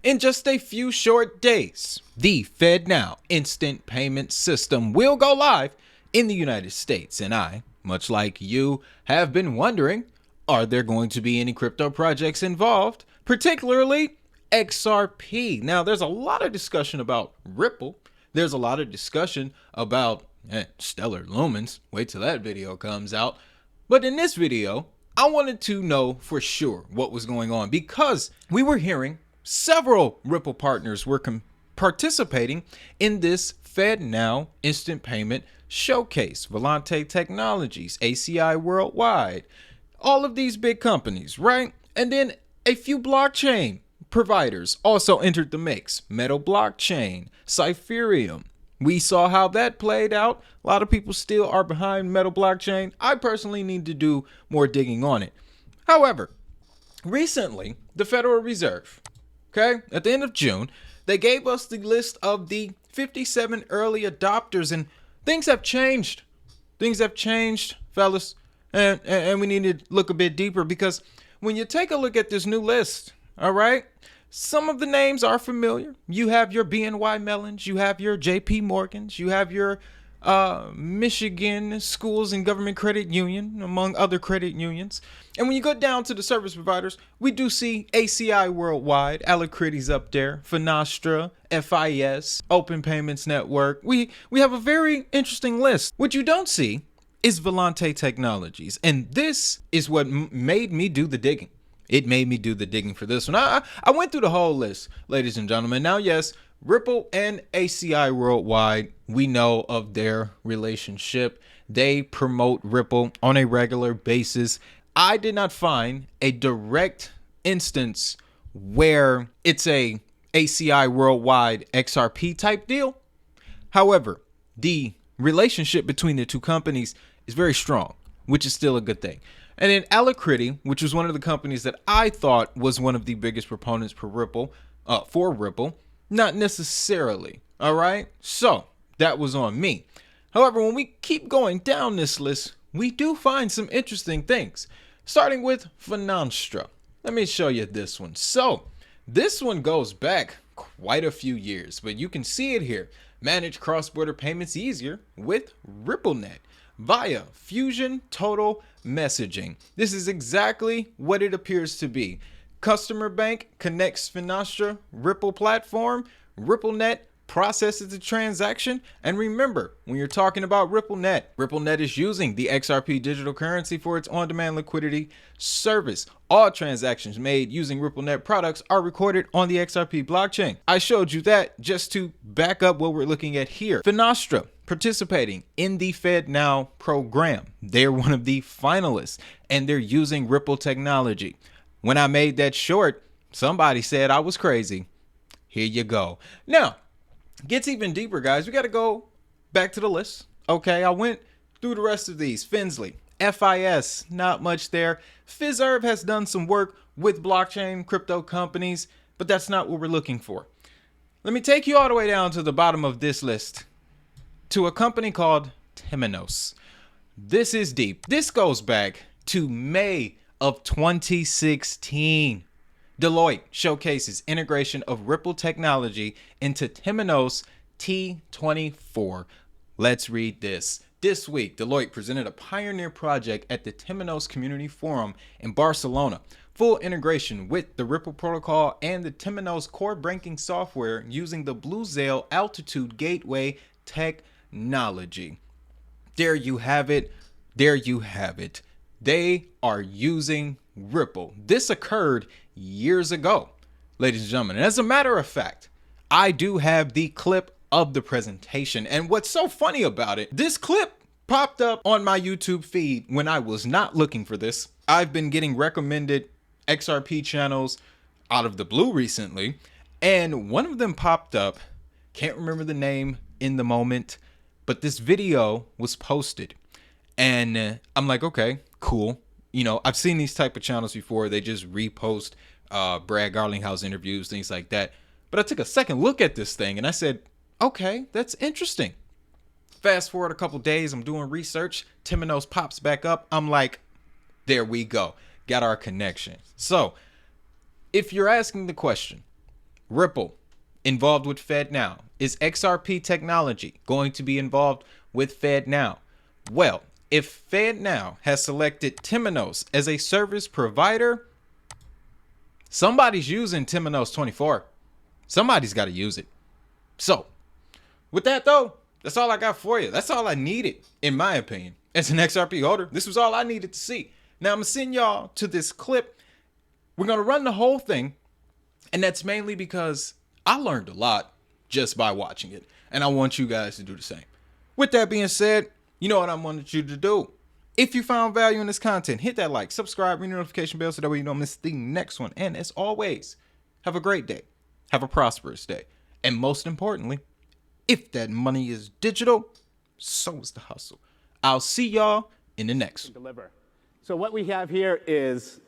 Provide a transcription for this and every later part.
In just a few short days, the FEDNOW instant payment system will go live in the United States. And I, much like you, have been wondering, are there going to be any crypto projects involved, particularly XRP? Now, there's a lot of discussion about Ripple. There's a lot of discussion about stellar lumens. Wait till that video comes out. But in this video, I wanted to know for sure what was going on because we were hearing several Ripple partners were participating in this FedNow instant payment showcase. Volante Technologies, ACI Worldwide, all of these big companies, right? And then a few blockchain providers also entered the mix. Metal Blockchain, Cypherium. We saw how that played out. A lot of people still are behind Metal Blockchain. I personally need to do more digging on it. However, recently, the Federal Reserve, at the end of June, they gave us the list of the 57 early adopters, and things have changed. Things have changed, fellas, and we need to look a bit deeper because when you take a look at this new list, all right, some of the names are familiar. You have your BNY Mellons, you have your JP Morgans, you have your Michigan Schools and Government Credit Union, among other credit unions. And when you go down to the service providers, we do see ACI Worldwide, Alacrity's up there, Finastra, FIS, Open Payments Network. We have a very interesting list. What you don't see is Volante Technologies. And this is what made me do the digging. It made me do the digging for this one. I went through the whole list, ladies and gentlemen. Now, yes, Ripple and ACI Worldwide, we know of their relationship. They promote Ripple on a regular basis. I did not find a direct instance where it's a ACI Worldwide XRP type deal. However, the relationship between the two companies is very strong, which is still a good thing. And then Alacrity, which was one of the companies that I thought was one of the biggest proponents for Ripple, not necessarily. All right. So that was on me. However, when we keep going down this list, we do find some interesting things, starting with Finastra. Let me show you this one. So this one goes back quite a few years, but you can see it here. Manage cross-border payments easier with RippleNet via Fusion Total Messaging. This is exactly what it appears to be. Customer bank connects Finastra Ripple platform. RippleNet processes the transaction. And remember, when you're talking about RippleNet is using the XRP digital currency for its on-demand liquidity service. All transactions made using RippleNet products are recorded on the XRP blockchain. I showed you that just to back up what we're looking at here. Finastra participating in the FedNow program. They're one of the finalists and they're using Ripple technology. When I made that short, somebody said I was crazy. Here you go. Now, gets even deeper, guys. We got to go back to the list. Okay, I went through the rest of these. Finsley, FIS, not much there. Fiserv has done some work with blockchain crypto companies, but that's not what we're looking for. Let me take you all the way down to the bottom of this list to a company called Temenos. This is deep. This goes back to May of 2016. Deloitte showcases integration of Ripple technology into Temenos T24. Let's read this. This week, Deloitte presented a pioneer project at the Temenos Community Forum in Barcelona. Full integration with the Ripple protocol and the Temenos core banking software using the Bluesail Altitude Gateway technology. There you have it. There you have it. They are using Ripple. This occurred years ago, ladies and gentlemen. And as a matter of fact, I do have the clip of the presentation. And what's so funny about it, this clip popped up on my YouTube feed when I was not looking for this. I've been getting recommended XRP channels out of the blue recently, and one of them popped up. Can't remember the name in the moment, but this video was posted. And I'm like, okay, cool. You know, I've seen these type of channels before. They just repost Brad Garlinghouse interviews, things like that. But I took a second look at this thing and I said, okay, that's interesting. Fast forward a couple days, I'm doing research. Temenos pops back up. I'm like, there we go. Got our connection. So if you're asking the question, Ripple involved with FEDNOW? Is XRP technology going to be involved with FEDNOW? Well, if FEDNOW has selected Temenos as a service provider, somebody's using Temenos 24. Somebody's got to use it. So, with that though, that's all I got for you. That's all I needed, in my opinion. As an XRP holder, this was all I needed to see. Now I'm gonna send y'all to this clip. We're gonna run the whole thing, and that's mainly because I learned a lot just by watching it, and I want you guys to do the same. With that being said, you know what I wanted you to do. If you found value in this content, hit that like, subscribe, ring the notification bell so that way you don't miss the next one. And as always, have a great day. Have a prosperous day. And most importantly, if that money is digital, so is the hustle. I'll see y'all in the next one. So what we have here is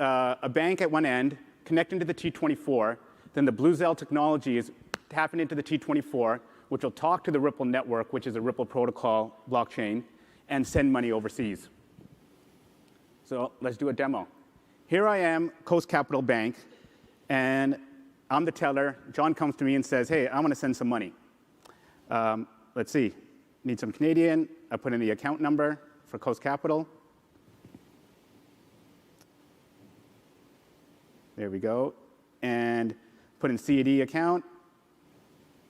a bank at one end connecting to the T24. Then the Bluezell technology is tapping into the T24, which will talk to the Ripple network, which is a Ripple protocol blockchain, and send money overseas. So let's do a demo. Here I am, Coast Capital Bank, and I'm the teller. John comes to me and says, hey, I want to send some money. Let's see, need some Canadian. I put in the account number for Coast Capital. There we go. And put in CAD account.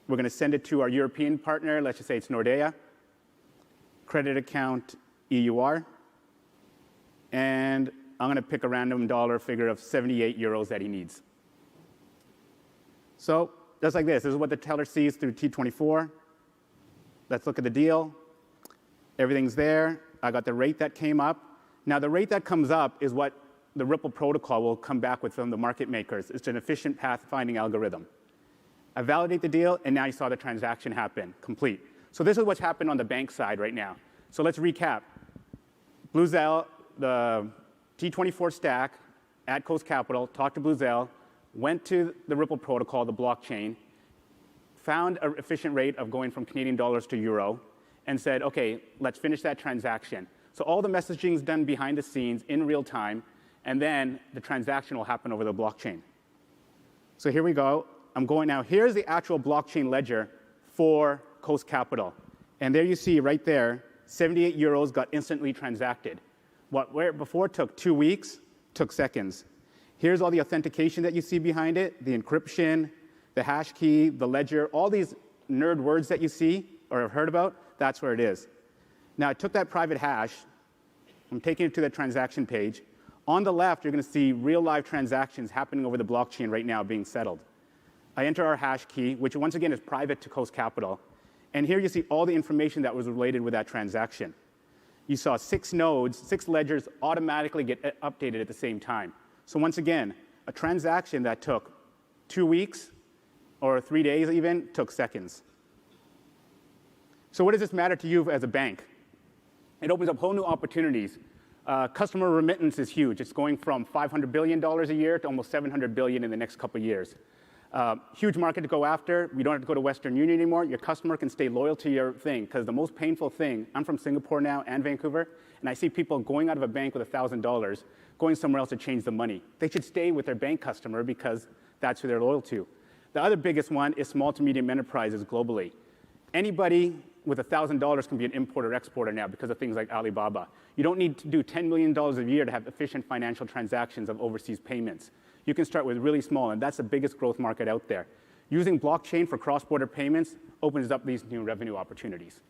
We're going to send it to our European partner. Let's just say it's Nordea. Credit account EUR. And I'm going to pick a random dollar figure of 78 euros that he needs. So just like this is what the teller sees through T24. Let's look at the deal. Everything's there. I got the rate that came up. Now, the rate that comes up is what the Ripple protocol will come back with from the market makers. It's an efficient path finding algorithm. I validate the deal, and now you saw the transaction happen, complete. So this is what's happened on the bank side right now. So let's recap. Bluezell, the T24 stack at Coast Capital, talked to Bluezell, went to the Ripple protocol, the blockchain, found an efficient rate of going from Canadian dollars to euro, and said, okay, let's finish that transaction. So all the messaging is done behind the scenes in real time, and then the transaction will happen over the blockchain. So here we go. I'm going now. Here's the actual blockchain ledger for Coast Capital. And there you see right there, 78 euros got instantly transacted. Where before took 2 weeks, took seconds. Here's all the authentication that you see behind it, the encryption, the hash key, the ledger, all these nerd words that you see or have heard about, that's where it is. Now, I took that private hash. I'm taking it to the transaction page. On the left, you're going to see real live transactions happening over the blockchain right now being settled. I enter our hash key, which once again is private to Coast Capital. And here you see all the information that was related with that transaction. You saw 6 nodes, 6 ledgers automatically get updated at the same time. So once again, a transaction that took 2 weeks or 3 days even took seconds. So what does this matter to you as a bank? It opens up whole new opportunities. Customer remittance is huge. It's going from $500 billion a year to almost $700 billion in the next couple of years. Huge market to go after. We don't have to go to Western Union anymore. Your customer can stay loyal to your thing, because the most painful thing, I'm from Singapore now and Vancouver, and I see people going out of a bank with $1,000, going somewhere else to change the money. They should stay with their bank customer because that's who they're loyal to. The other biggest one is small to medium enterprises globally. Anybody with $1,000 can be an importer or exporter now because of things like Alibaba. You don't need to do $10 million a year to have efficient financial transactions of overseas payments. You can start with really small, and that's the biggest growth market out there. Using blockchain for cross-border payments opens up these new revenue opportunities.